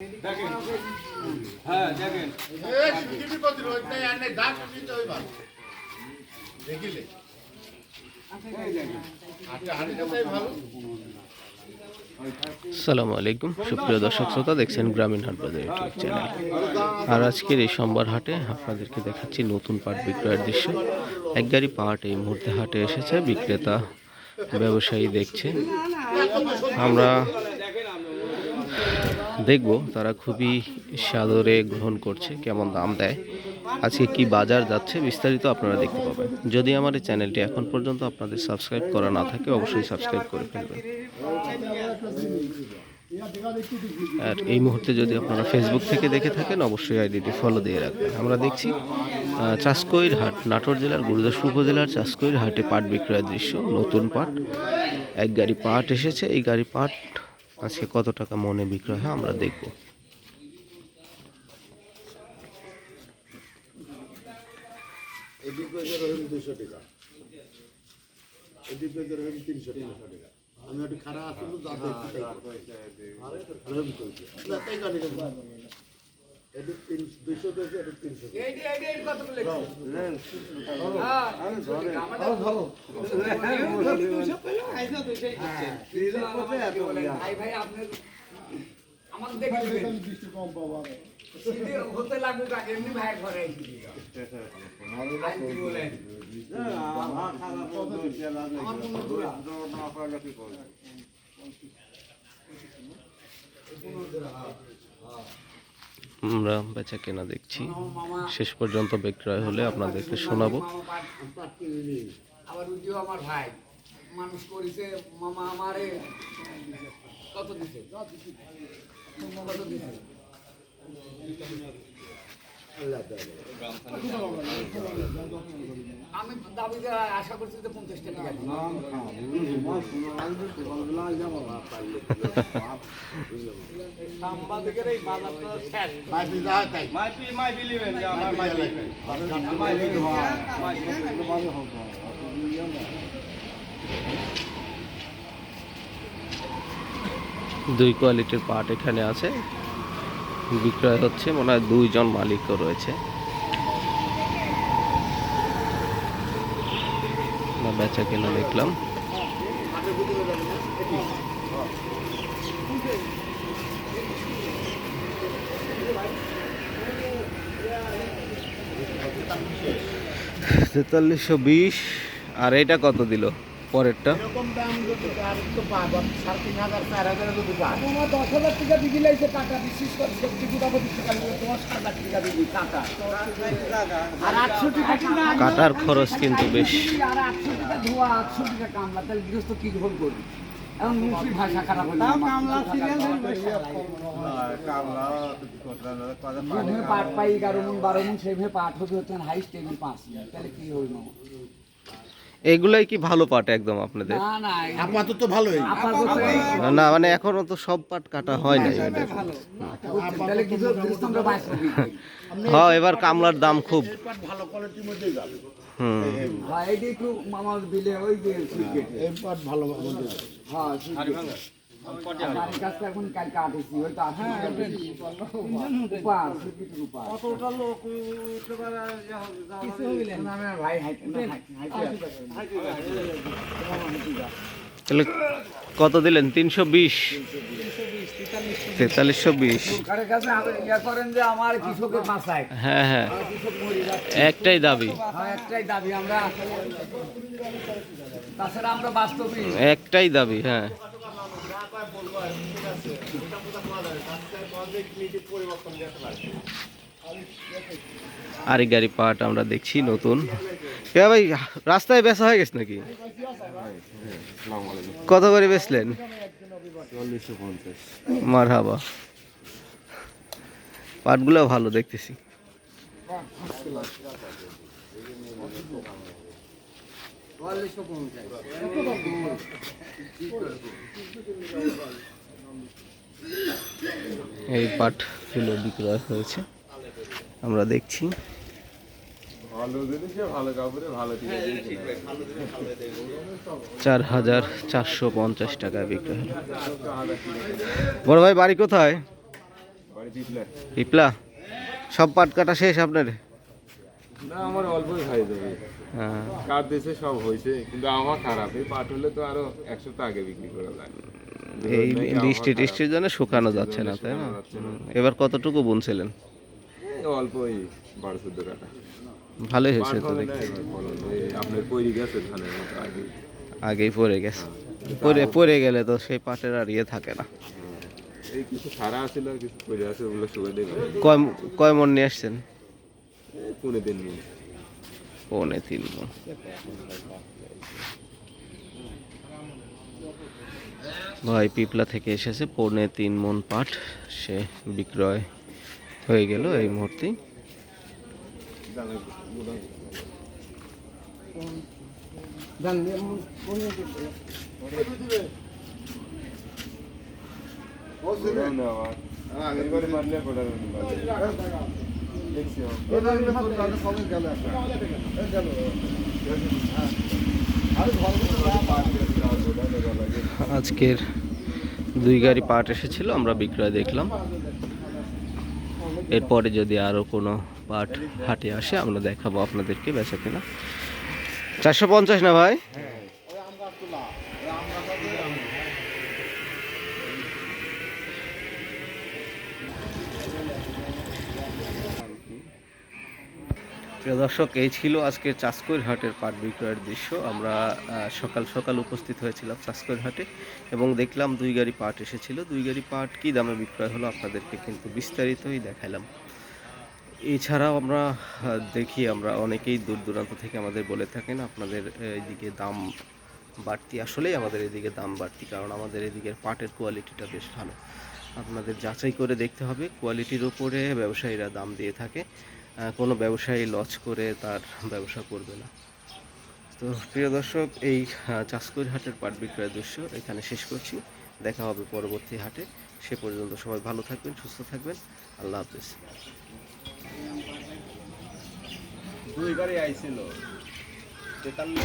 আসসালামু আলাইকুম সুপ্রিয় দর্শক শ্রোতা, দেখছেন গ্রামীণ হাট বাজার ইউটিউব চ্যানেল। আর আজকের এই সোমবার হাটে আপনাদেরকে দেখাচ্ছি নতুন পাট বিক্রয়ের দৃশ্য। এক গাড়ি পাট এই মুহূর্তে হাটে এসেছে, বিক্রেতা ব্যবসায়ী দেখছে। আমরা দেখব তারা খুবই সাদরে গ্রহণ করছে, কেমন দাম দেয়, আজকে কি বাজার যাচ্ছে বিস্তারিত আপনারা দেখতে পাবেন। যদি আমার এই চ্যানেলটি এখন পর্যন্ত আপনাদের সাবস্ক্রাইব করা না থাকে অবশ্যই সাবস্ক্রাইব করে ফেলবেন। আর এই মুহূর্তে যদি আপনারা ফেসবুক থেকে দেখে থাকেন অবশ্যই আইডিটি ফলো দিয়ে রাখবেন। আমরা দেখছি চাষকৈর হাট, নাটোর জেলার গুরুদাসপুর উপজেলার চাষকৈর হাটে পাট বিক্রয়ের দৃশ্য। নতুন পাট, এক গাড়ি পাট এসেছে। এই গাড়ি পাট আজকে কত টাকা মনে বিক্রয় হয় আমরা দেখব। আমি একটু খারাপ আসলো হতে লাগুক এমনি ভাই ঘরে আমরা বেচা কেনা দেখছি, শেষ পর্যন্ত বিক্রয় হলে আপনাদেরকে শোনাবো। আবার উজিও আমার ভাই মানুষ করেছে, মামা আমারে কত দিছে কত দিছে আমি দাবিতে আশা করছি যে 50 টাকা সাংবাদিকের এই বাজারটা শেষ দুই কোয়ালিটির পাট এখানে আছে, বিক্রয় হচ্ছে। মনে হয় দুইজন মালিকও রয়েছে। বেচা কেনা দেখলাম। $4320। আর এটা কত দিল পরেরটা? কাটার খরচ কিন্তু বেশ। ভাষা খারাপ পাট পাই 11 মণ সেইভাবে পাট হচ্ছে হাইস্ট টেবিল 5 তাহলে কি হইল? এগুলাই কি ভালো পাট একদম আপনাদের? না না আপাতত ভালোই, না মানে এখনো তো সব পাট কাটা হয় নাই। তাহলে কিছু আমরা বাইস করি। হ্যাঁ, এবার কামলার দাম খুব ভালো কোয়ালিটির মধ্যেই যাবে। হ্যাঁ এইটা একটু মামার দিলে ওই যে এই পাট ভালো মধ্যে হ্যাঁ আমার কাছে এখন কাল কাটেছি ওই তো আছে কতটা লোক উঠতে পারে কিছু হইলে না আমার ভাই তাহলে কত দিলেন? 320 4320। করেন যে আমার কৃষকের বাঁচায়। হ্যাঁ হ্যাঁ, একটাই দাবি, একটাই দাবি আমরা, তাছাড়া আমরা বাস্তবিক একটাই দাবি। হ্যাঁ, আর এই গাড়ি পাট আমরা দেখছি নতুন। ভাই রাস্তায় বেচা হয়ে গেছে নাকি? কত করে বেচলেন? 4450। মারহাবা, পাটগুলো ভালো দেখতেছি। এই পাট কিলো বিক্রয় হয়েছে, আমরা দেখছি। 4,450 টাকায় বিক্রয় হলো। বড় ভাই বাড়ি কোথায়? পিপলা সব পাট কাটা শেষ আপনার? না আমার অল্পই খাই দেবে, হ্যাঁ। কাঠ দিয়েছে সব হয়েছে, কিন্তু আমার খারাপ। এই পাট হলে তো আরো 1 সপ্তাহ আগে বিক্রি করা যায়। এই বৃষ্টির জন্য শুকানো যাচ্ছে না, তাই না? এবার কতটুকু বুনছিলেন? এই অল্পই 12-14 কাঠা। ভালোই হয়েছে পাট তো হবে না দেখছি। এবার ফলন, এই আপনার পইরি গেছে ধানের মতো আগে। আগেই পড়ে গেছে। পড়ে গেলে তো সেই পাটের আর ইয়ে থাকে না। এই কিছু সারা আছিল, কিছু পইরে আছে, ওগুলো শুয়ে দেবে। কয় মন নিয়ে আসছেন? 15 দিন নিয়ে। 3.5 মন। ভাই পিপলা থেকে এসেছে 3.5 মন পাট, সে বিক্রয় হয়ে গেল এই মুহূর্তেই। আজকের 2 গাড়ি পাট এসেছিল, আমরা বিক্রয় দেখলাম। এরপরে যদি আরো কোনো পাট হাটে আসে আমরা দেখাবো আপনাদেরকে বেচা কেনা। 450 না ভাই? প্রিয় দর্শক, এই ছিল আজকের চাষকৈর হাটের পাট বিক্রয়ের দৃশ্য। আমরা সকাল সকাল উপস্থিত হয়েছিলাম চাষকৈর হাটে এবং দেখলাম 2 গাড়ি পাট এসেছিল। 2 গাড়ি পাট কী দামে বিক্রয় হলো আপনাদেরকে কিন্তু বিস্তারিতই দেখালাম। এছাড়াও আমরা দেখি, আমরা অনেকেই দূর দূরান্ত থেকে আমাদের বলে থাকেন আপনাদের এইদিকে দাম বাড়তি। আসলেই আমাদের এদিকে দাম বাড়তি, কারণ আমাদের এদিকের পাটের কোয়ালিটিটা বেশ ভালো। আপনাদের যাচাই করে দেখতে হবে, কোয়ালিটির উপরে ব্যবসায়ীরা দাম দিয়ে থাকে। কোনো ব্যবসায়ী লস করে তার ব্যবসা করবে না। তো প্রিয় দর্শক, এই চাষকৈর হাটের পাট বিক্রয়ের দৃশ্য এখানে শেষ করছি। দেখা হবে পরবর্তী হাটে। সে পর্যন্ত সবাই ভালো থাকবেন, সুস্থ থাকবেন। আল্লাহ হাফেজ। 2 গাড়ি আইছিল। তেতাল্লিশ